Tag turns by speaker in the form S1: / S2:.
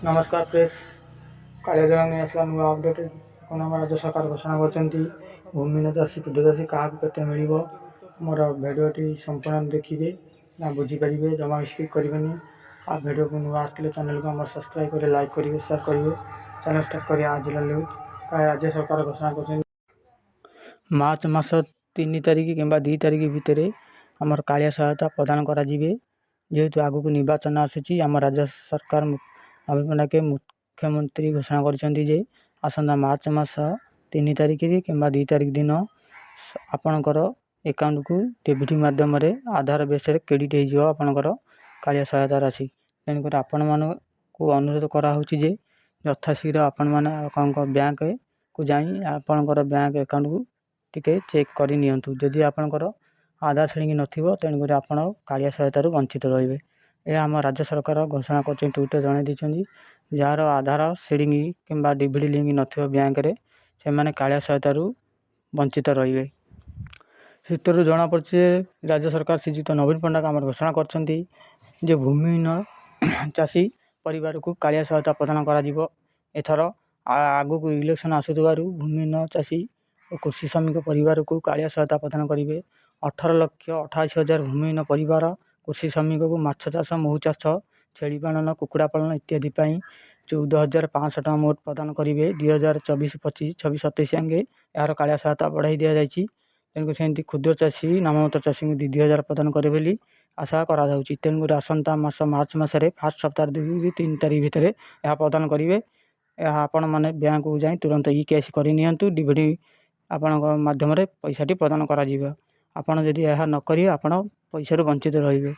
S1: नमस्कार प्रेस कालिया नहीं आसला नुआ अपडेट कौन आम राज्य सरकार घोषणा कर भूमिहीन चाषी क्षुद्र चाषी क्या केते मिल मोर भिडटी संपूर्ण देखिए ना बुझीपारे जमा स्किप करेंगे आ भिड को नुआ आसते चैनल को सब्सक्राइब करें लाइक करेंगे शेयर करेंगे चैनल स्टार्ट करें आज न्यूज राज्य सरकार घोषणा कर मार्च मास 3 तारिख कि 2 तारिख भितर आमर कालिया सहायता प्रदान करा जेहेतु आगु को निर्वाचन आसी आम राज्य सरकार नवीन पट्टनायक मुख्यमंत्री घोषणा कर आसंता मार्च मास 3 तारिख कि 2 तारिख दिन आपणकर एकाउंट को डीबीटी माध्यम आधार बेस क्रेडिट होकर कालिया सहायता राशि तेणुक आपण मान को अनुरोध कराऊँचे यथाशीघ्र आपण मैंने बैंक को जाई आपणकर बैंक एकाउंट को टिके चेक करनी जदि आपणकर आधार श्रेणी नथिबो तेणुक आपण कालिया सहायता वंचित रहिबे। यह आम राज्य सरकार घोषणा कर ट्विटर जन जार आधार श्रेणी कि डीबीडी लिंक न बैंक रे से माने कालिया सहायता वंचित रहिबे। सूत्रु जना पड़े राज्य सरकार श्रीजुक्त नवीन पट्टनायक आम घोषणा कर भूमिहीन चाषी परिवार को कालिया सहायता प्रदान कर आगु को इलेक्शन आसुवर भूमिहीन चाषी और कृषि श्रमिक परिवार को कालिया सहायता प्रदान करेंगे। 18,88,000 भूमिहीन परिवार कृषि श्रमिक को माछ चाष महू चाष छेली पालन कुकुड़ा पालन इत्यादि 14,500 टका मोट प्रदान करेंगे। 2024-25 26-27 आगे यार कालिया सहायता बढ़ाई दि जाएगी तेणुक सेमती क्षुद्र चाषी नाममात्र चाषी को 2,000 प्रदान करे बोली आशा करा तेणुक आसंता मास मार्च मसरे फास्ट सप्ताह 2-3 तारिख भितर यह प्रदान करेंगे। आपण मैंने बैंक को जाए तुरंत इ कैश करनी डीबीडी आपण माध्यम पैसाटी प्रदान करा आपड़ जदि यह नक आप पैसा वंचित रहिबे।